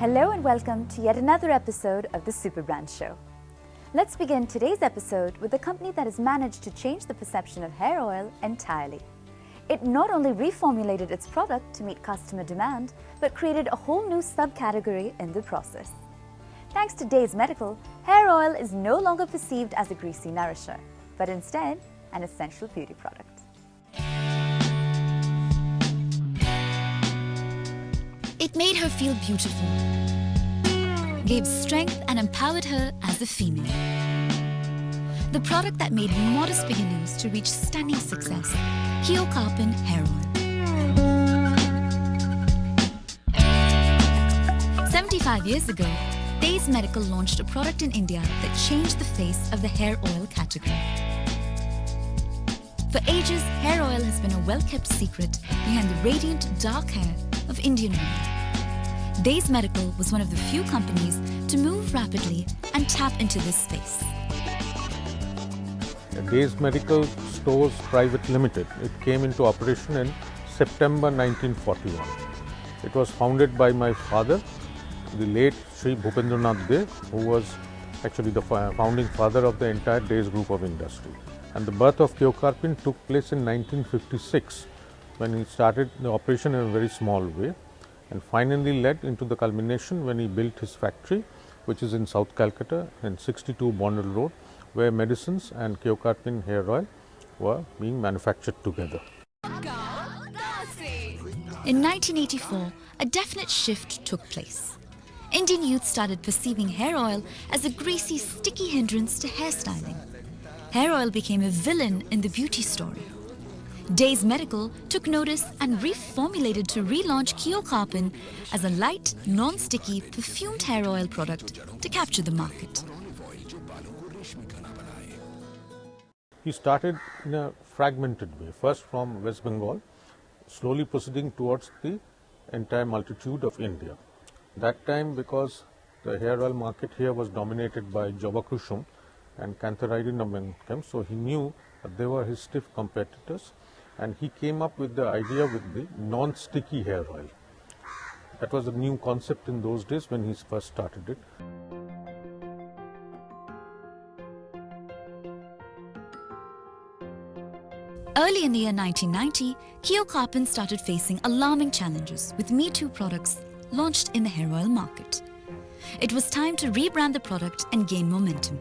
Hello and welcome to yet another episode of the SuperBrand Show. Let's begin today's episode with a company that has managed to change the perception of hair oil entirely. It not only reformulated its product to meet customer demand, but created a whole new subcategory in the process. Thanks to Days Medical, hair oil is no longer perceived as a greasy nourisher, but instead an essential beauty product. It made her feel beautiful, gave strength and empowered her as a female. The product that made modest beginnings to reach stunning success, Keocarpin Hair Oil. 75 years ago, Days Medical launched a product in India that changed the face of the hair oil category. For ages, hair oil has been a well-kept secret behind the radiant dark hair of Indian women. Days Medical was one of the few companies to move rapidly and tap into this space. Days Medical Stores Private Limited. It came into operation in September 1941. It was founded by my father, the late Sri Bhupendranath Dey, who was actually the founding father of the entire Days group of industry. And the birth of Keocarpin took place in 1956 when he started the operation in a very small way, and finally led into the culmination when he built his factory, which is in South Calcutta in 62 Bondal Road, where medicines and Keocarpin hair oil were being manufactured together. In 1984, a definite shift took place. Indian youth started perceiving hair oil as a greasy, sticky hindrance to hairstyling. Hair oil became a villain in the beauty story. Days Medical took notice and reformulated to relaunch Keocarpin as a light, non-sticky, perfumed hair oil product to capture the market. He started in a fragmented way, first from West Bengal, slowly proceeding towards the entire multitude of India. That time, because the hair oil market here was dominated by Jobacrushum and Cantharidin of, so he knew that they were his stiff competitors, and he came up with the idea with the non-sticky hair oil. That was a new concept in those days when he first started it. Early in the year 1990, Keocarpin started facing alarming challenges with Me Too products launched in the hair oil market. It was time to rebrand the product and gain momentum.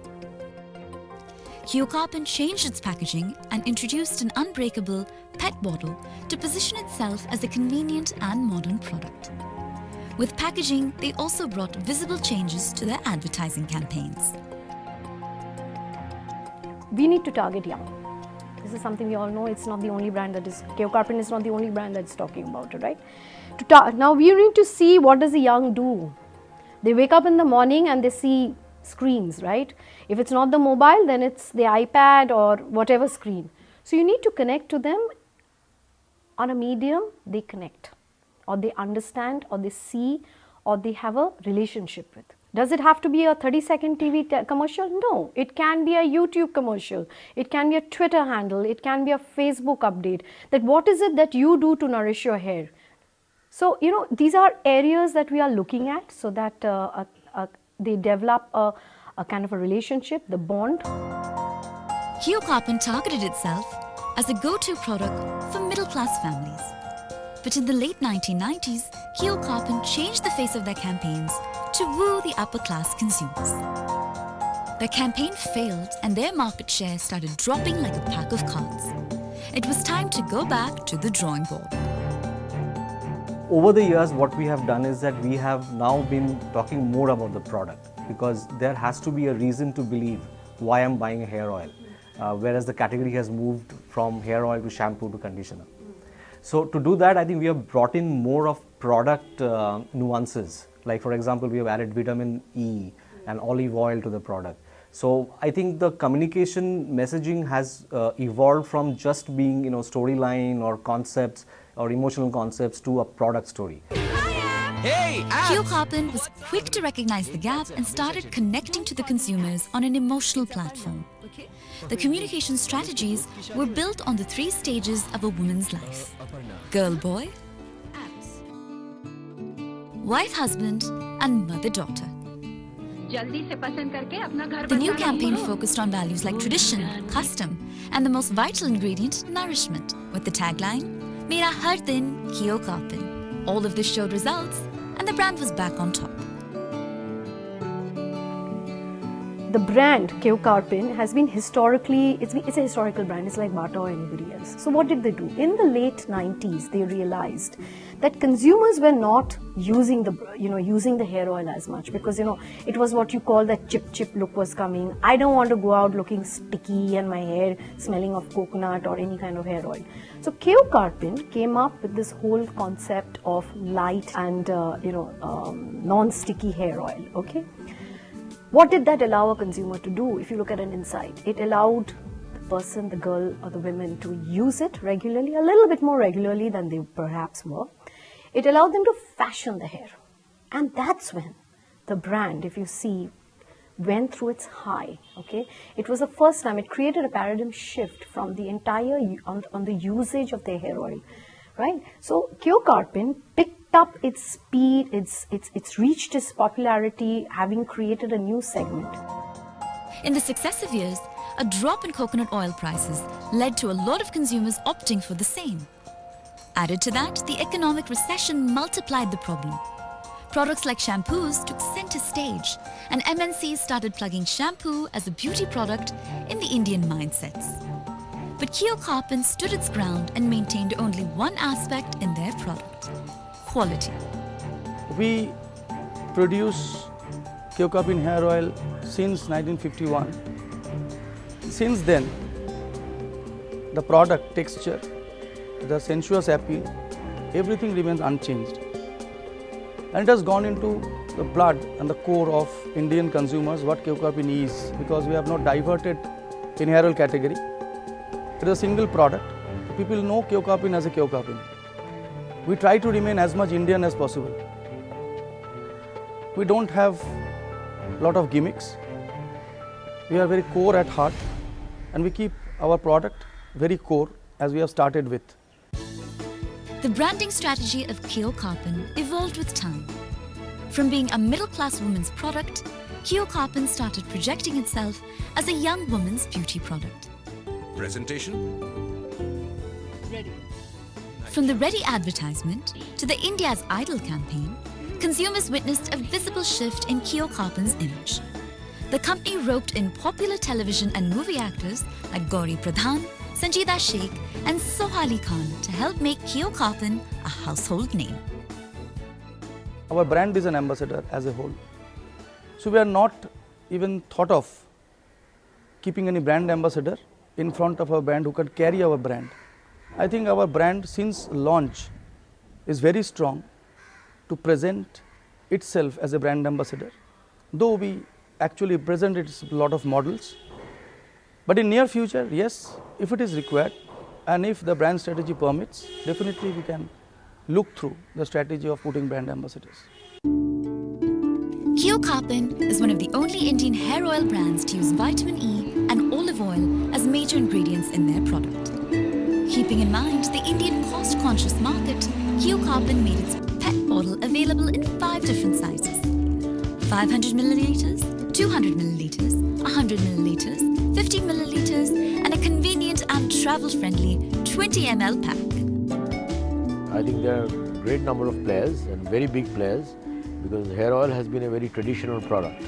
Keocarpin changed its packaging and introduced an unbreakable PET bottle to position itself as a convenient and modern product. With packaging, they also brought visible changes to their advertising campaigns. We need to target young. This is something we all know. It's not the only brand that is, Keocarpin is not the only brand that's talking about it, right? Now we need to see what does the young do. They wake up in the morning and they see screens, right? If it's not the mobile, then it's the iPad or whatever screen. So you need to connect to them on a medium they connect, or they understand, or they see, or they have a relationship with. Does it have to be a 30-second TV commercial? No, it can be a YouTube commercial, it can be a Twitter handle, it can be a Facebook update, that what is it that you do to nourish your hair. So, you know, these are areas that we are looking at so that they develop a kind of a relationship, the bond. Keocarpin targeted itself as a go-to product for middle-class families. But in the late 1990s, Keocarpin changed the face of their campaigns to woo the upper-class consumers. Their campaign failed and their market share started dropping like a pack of cards. It was time to go back to the drawing board. Over the years, what we have done is that we have now been talking more about the product, because there has to be a reason to believe why I'm buying a hair oil, whereas the category has moved from hair oil to shampoo to conditioner. So to do that, I think we have brought in more of product nuances. Like for example, we have added vitamin E and olive oil to the product. So I think the communication messaging has evolved from just being, you know, storyline or concepts or emotional concepts to a product story. Hey, Keocarpin was quick to recognize the gap and started connecting to the consumers on an emotional platform. The communication strategies were built on the 3 stages of a woman's life: girl-boy, wife-husband, and mother-daughter. The new campaign focused on values like tradition, custom, and the most vital ingredient, nourishment, with the tagline, Mera har din Keo Karpin. All of this showed results, and the brand was back on top. The brand Keo Karpin has been historically, it's a historical brand. It's like Bata or anybody else. So what did they do? In the late 90s, they realized that consumers were not using the hair oil as much, because it was what you call that chip look was coming. I don't want to go out looking sticky and my hair smelling of coconut or any kind of hair oil. So Keo Karpin came up with this whole concept of light and non-sticky hair oil. Okay. What did that allow a consumer to do? If you look at an inside, it allowed the person, the girl or the women to use it regularly, a little bit more regularly than they perhaps were. It allowed them to fashion the hair. And that's when the brand, if you see, went through its high. Okay, it was the first time it created a paradigm shift from the entire on the usage of their hair oil, right? So Keo Karpin picked up its speed, it's reached its popularity, having created a new segment. In the successive years, a drop in coconut oil prices led to a lot of consumers opting for the same. Added to that, the economic recession multiplied the problem. Products like shampoos took center stage, and MNCs started plugging shampoo as a beauty product in the Indian mindsets. But Keo Karpin stood its ground and maintained only one aspect in their product: quality. We produce Keo Karpin hair oil since 1951. Since then, the product texture, the sensuous appeal, everything remains unchanged. And it has gone into the blood and the core of Indian consumers what Keo Karpin is, because we have not diverted in hair oil category. It is a single product. People know Keo Karpin as a Keo Karpin. We try to remain as much Indian as possible. We don't have a lot of gimmicks. We are very core at heart, and we keep our product very core as we have started with. The branding strategy of Keo Karpin evolved with time. From being a middle-class woman's product, Keo Karpin started projecting itself as a young woman's beauty product. Presentation? Ready. From the Ready advertisement to the India's Idol campaign, consumers witnessed a visible shift in Keo Karpin's image. The company roped in popular television and movie actors like Gauri Pradhan, Sangeeta Sheikh and Sohali Khan to help make Keo Karpin a household name. Our brand is an ambassador as a whole. So we are not even thought of keeping any brand ambassador in front of our brand who can carry our brand. I think our brand since launch is very strong to present itself as a brand ambassador, though we actually present it a lot of models. But in near future, yes, if it is required and if the brand strategy permits, definitely we can look through the strategy of putting brand ambassadors. Keo Karpin is one of the only Indian hair oil brands to use vitamin E and olive oil as major ingredients in their product. Keeping in mind the Indian cost-conscious market, Keo Karpin made its pet bottle available in 5 different sizes: 500 milliliters, 200 milliliters, 100 milliliters, 50 milliliters, and a convenient and travel-friendly 20 ml pack. I think there are a great number of players and very big players, because hair oil has been a very traditional product.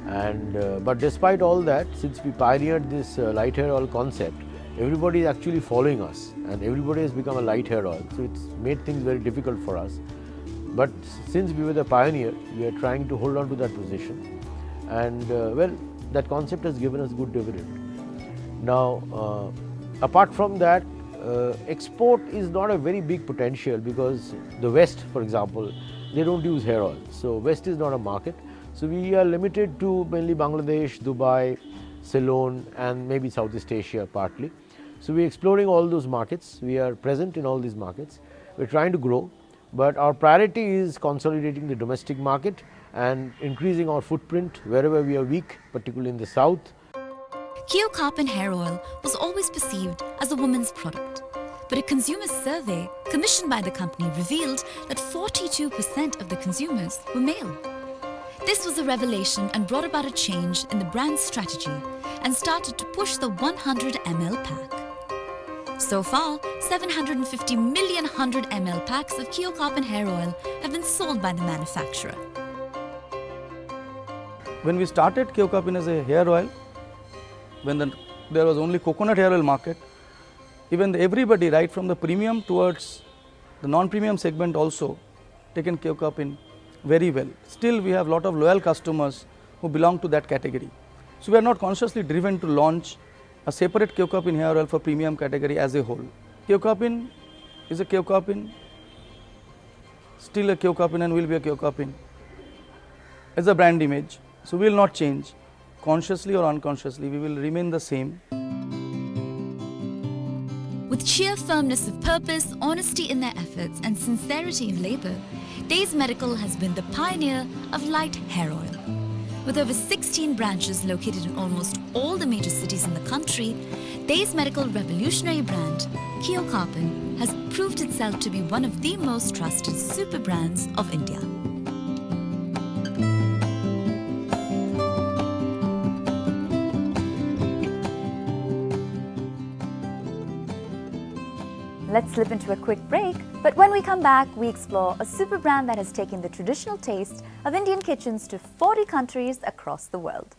And but despite all that, since we pioneered this light hair oil concept, everybody is actually following us, and everybody has become a light hair oil. So it's made things very difficult for us. But since we were the pioneer, we are trying to hold on to that position. And well, that concept has given us good dividend. Now, apart from that, export is not a very big potential, because the West, for example, they don't use hair oil. So West is not a market. So we are limited to mainly Bangladesh, Dubai, Ceylon, and maybe Southeast Asia partly. So we are exploring all those markets. We are present in all these markets. We are trying to grow, but our priority is consolidating the domestic market and increasing our footprint wherever we are weak, particularly in the south. Keo Karpin hair oil was always perceived as a woman's product. But a consumer survey commissioned by the company revealed that 42% of the consumers were male. This was a revelation and brought about a change in the brand's strategy and started to push the 100 ml pack. So far, 750 million 100 ml packs of Keocarpin hair oil have been sold by the manufacturer. When we started Keocarpin as a hair oil, when there was only coconut hair oil market, even everybody right from the premium towards the non-premium segment also taken Keocarpin very well. Still we have lot of loyal customers who belong to that category. So we are not consciously driven to launch a separate Keocarpin hair oil for premium category as a whole. Keocarpin is a Keocarpin, still a Keocarpin and will be a Keocarpin as a brand image. So we will not change, consciously or unconsciously, we will remain the same. With sheer firmness of purpose, honesty in their efforts and sincerity in labour, Days Medical has been the pioneer of light hair oil. With over 16 branches located in almost all the major cities in the country, Days Medical revolutionary brand, Keocarpin, has proved itself to be one of the most trusted super brands of India. Let's slip into a quick break, but when we come back, we explore a super brand that has taken the traditional taste of Indian kitchens to 40 countries across the world.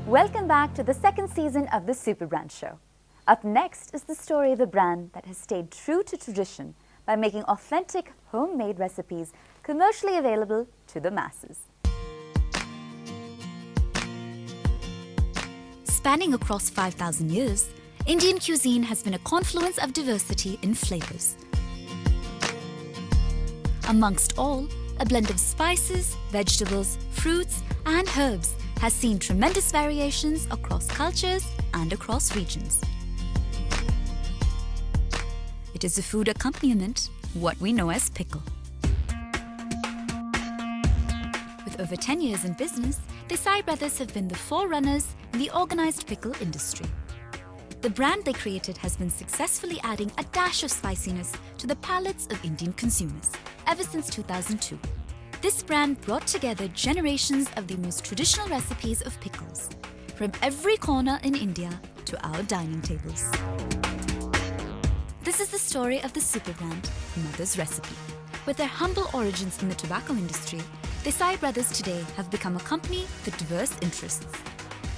Welcome back to the second season of the SuperBrand show. Up next is the story of a brand that has stayed true to tradition by making authentic homemade recipes commercially available to the masses. Spanning across 5,000 years, Indian cuisine has been a confluence of diversity in flavors. Amongst all, a blend of spices, vegetables, fruits and herbs has seen tremendous variations across cultures and across regions. It is a food accompaniment, what we know as pickle. With over 10 years in business, Desai brothers have been the forerunners in the organized pickle industry. The brand they created has been successfully adding a dash of spiciness to the palates of Indian consumers ever since 2002. This brand brought together generations of the most traditional recipes of pickles from every corner in India to our dining tables. This is the story of the SuperBrand, Mother's Recipe. With their humble origins in the tobacco industry, Desai brothers today have become a company with diverse interests.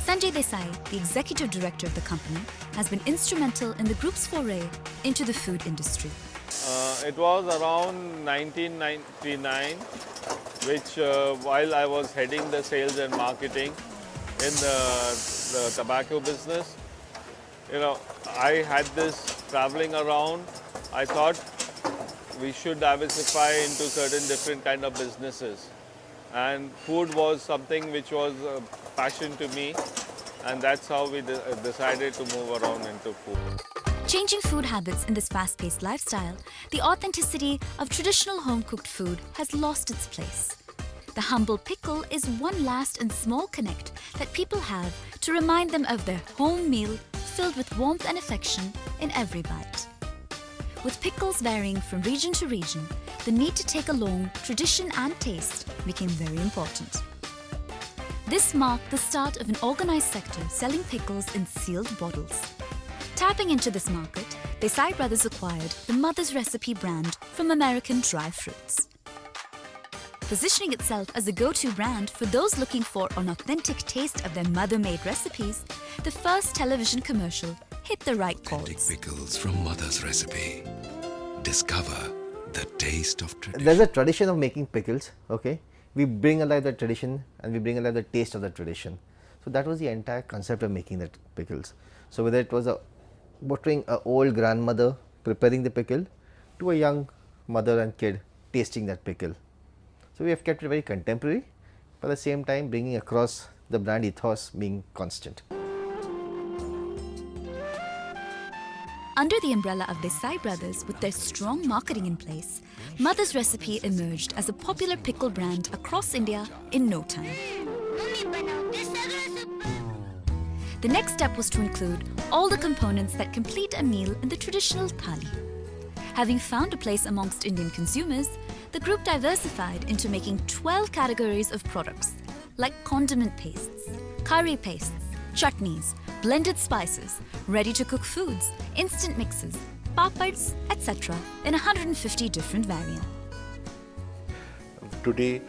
Sanjay Desai, the executive director of the company, has been instrumental in the group's foray into the food industry. It was around 1999, which while I was heading the sales and marketing in the tobacco business, I had this traveling around. I thought we should diversify into certain different kind of businesses, and food was something which was a passion to me, and that's how we decided to move around into food. Changing food habits in this fast-paced lifestyle, the authenticity of traditional home-cooked food has lost its place. The humble pickle is one last and small connect that people have to remind them of their home meal filled with warmth and affection in every bite. With pickles varying from region to region, the need to take along tradition and taste became very important. This marked the start of an organized sector selling pickles in sealed bottles. Tapping into this market, Desai brothers acquired the Mother's Recipe brand from American dry fruits. Positioning itself as a go-to brand for those looking for an authentic taste of their mother-made recipes, the first television commercial hit the right chords. Authentic pickles from Mother's Recipe. Discover the taste of tradition. There's a tradition of making pickles, okay? We bring alive the tradition and we bring alive the taste of the tradition. So that was the entire concept of making that pickles. So whether it was portraying an old grandmother preparing the pickle to a young mother and kid tasting that pickle. So we have kept it very contemporary, but at the same time bringing across the brand ethos being constant. Under the umbrella of Desai brothers with their strong marketing in place, Mother's Recipe emerged as a popular pickle brand across India in no time. The next step was to include all the components that complete a meal in the traditional thali. Having found a place amongst Indian consumers, the group diversified into making 12 categories of products like condiment pastes, curry pastes, chutneys, blended spices, ready-to-cook foods, instant mixes, papads, etc. in 150 different variants. Today,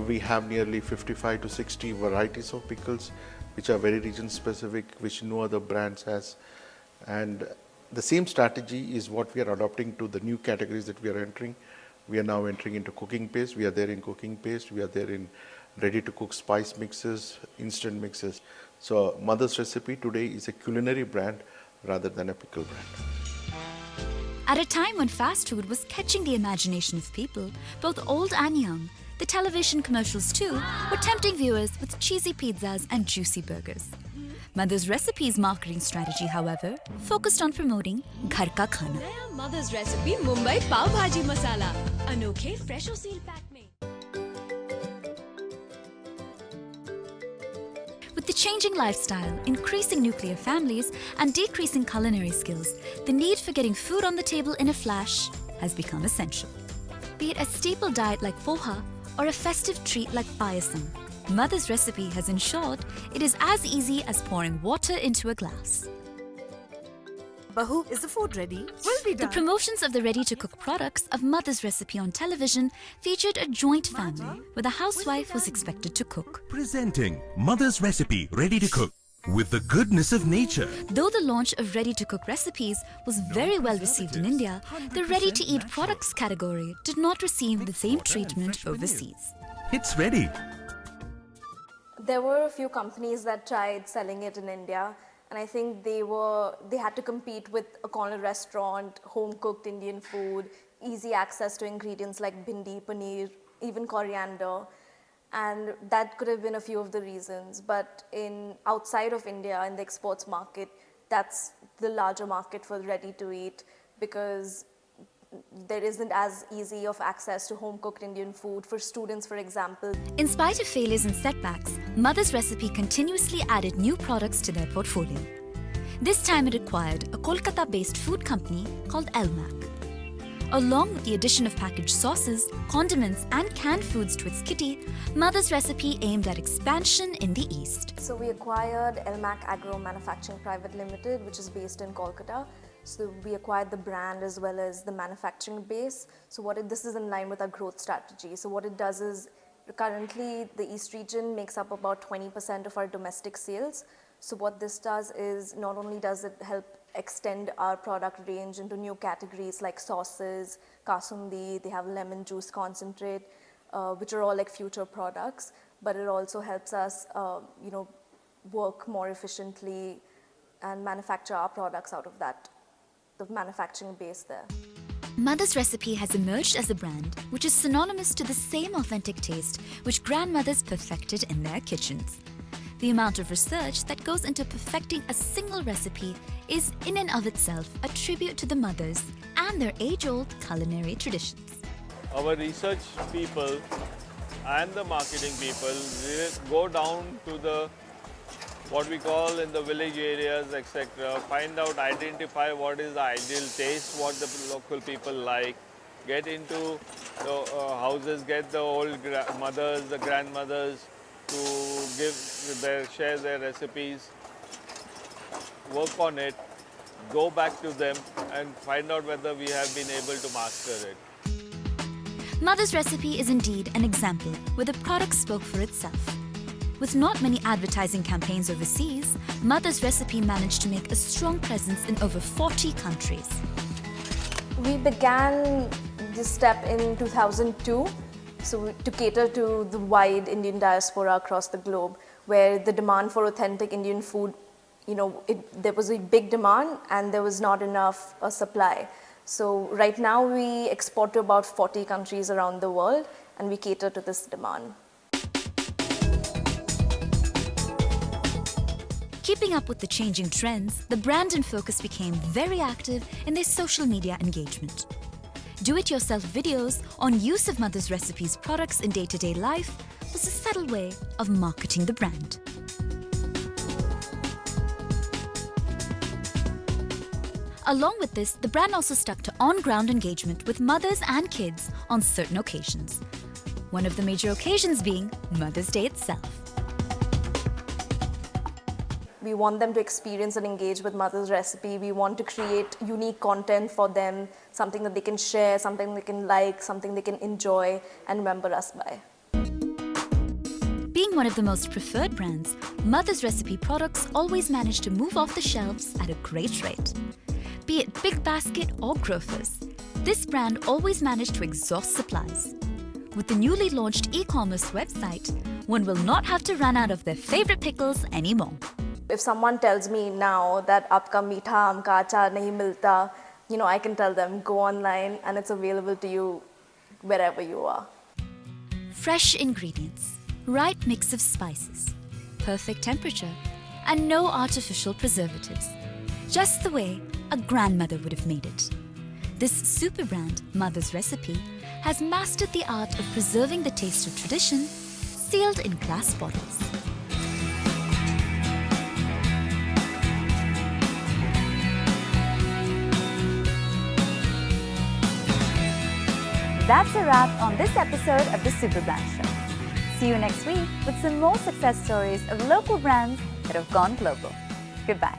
we have nearly 55 to 60 varieties of pickles, which are very region specific, which no other brands has. And the same strategy is what we are adopting to the new categories that we are entering. We are now entering into cooking paste. We are there in cooking paste. We are there in ready-to-cook spice mixes, instant mixes. So Mother's Recipe today is a culinary brand rather than a pickle brand. At a time when fast food was catching the imagination of people, both old and young, the television commercials too were tempting viewers with cheesy pizzas and juicy burgers. Mother's Recipe's marketing strategy, however, focused on promoting ghar ka khana. Mother's Recipe Mumbai Pav Bhaji Masala. Anokhe fresh or seal pack mein. With the changing lifestyle, increasing nuclear families, and decreasing culinary skills, the need for getting food on the table in a flash has become essential. Be it a staple diet like poha or a festive treat like payasam, Mother's Recipe has ensured it is as easy as pouring water into a glass. Bahu, is the food ready? Will be done. The promotions of the ready-to-cook products of Mother's Recipe on television featured a joint family where the housewife was expected to cook. Presenting Mother's Recipe Ready to Cook with the goodness of nature. Though the launch of ready-to-cook recipes was very well received in India, the ready-to-eat products category did not receive the same treatment overseas. It's ready. There were a few companies that tried selling it in India, and I think they had to compete with a corner restaurant, home-cooked Indian food, easy access to ingredients like bhindi, paneer, even coriander. And that could have been a few of the reasons. But outside of India, in the exports market, that's the larger market for ready-to-eat, because there isn't as easy of access to home-cooked Indian food for students, for example. In spite of failures and setbacks, Mother's Recipe continuously added new products to their portfolio. This time it acquired a Kolkata-based food company called Elmac. Along with the addition of packaged sauces, condiments and canned foods to its kitty, Mother's Recipe aimed at expansion in the East. So we acquired Elmac Agro Manufacturing Private Limited, which is based in Kolkata. So we acquired the brand as well as the manufacturing base. So this is in line with our growth strategy. So what it does is, currently the East region makes up about 20% of our domestic sales. So what this does is, not only does it help extend our product range into new categories like sauces, kasundi, they have lemon juice concentrate, which are all like future products, but it also helps us work more efficiently and manufacture our products out of that, the manufacturing base there. Mother's Recipe has emerged as a brand which is synonymous to the same authentic taste which grandmothers perfected in their kitchens. The amount of research that goes into perfecting a single recipe is in and of itself a tribute to the mothers and their age-old culinary traditions. Our research people and the marketing people go down to the what we call in the village areas, etc. Find out, identify what is the ideal taste, what the local people like, get into the houses, get the old mothers, the grandmothers to share their recipes, work on it, go back to them and find out whether we have been able to master it. Mother's Recipe is indeed an example where the product spoke for itself. With not many advertising campaigns overseas, Mother's Recipe managed to make a strong presence in over 40 countries. We began this step in 2002, so to cater to the wide Indian diaspora across the globe, where the demand for authentic Indian food, there was a big demand and there was not enough supply. So right now we export to about 40 countries around the world and we cater to this demand. Keeping up with the changing trends, the brand in focus became very active in their social media engagement. Do-it-yourself videos on use of Mother's Recipes products in day-to-day life was a subtle way of marketing the brand. Along with this, the brand also stuck to on-ground engagement with mothers and kids on certain occasions. One of the major occasions being Mother's Day itself. We want them to experience and engage with Mother's Recipe. We want to create unique content for them, something that they can share, something they can like, something they can enjoy and remember us by. Being one of the most preferred brands, Mother's Recipe products always manage to move off the shelves at a great rate. Be it Big Basket or Grocers, this brand always managed to exhaust supplies. With the newly launched e-commerce website, one will not have to run out of their favorite pickles anymore. If someone tells me now that aapka meetha aam ka achar nahi milta, I can tell them go online and it's available to you wherever you are. Fresh ingredients, right mix of spices, perfect temperature, and no artificial preservatives. Just the way a grandmother would have made it. This super brand, Mother's Recipe, has mastered the art of preserving the taste of tradition, sealed in glass bottles. That's a wrap on this episode of the SuperBrand Show. See you next week with some more success stories of local brands that have gone global. Goodbye.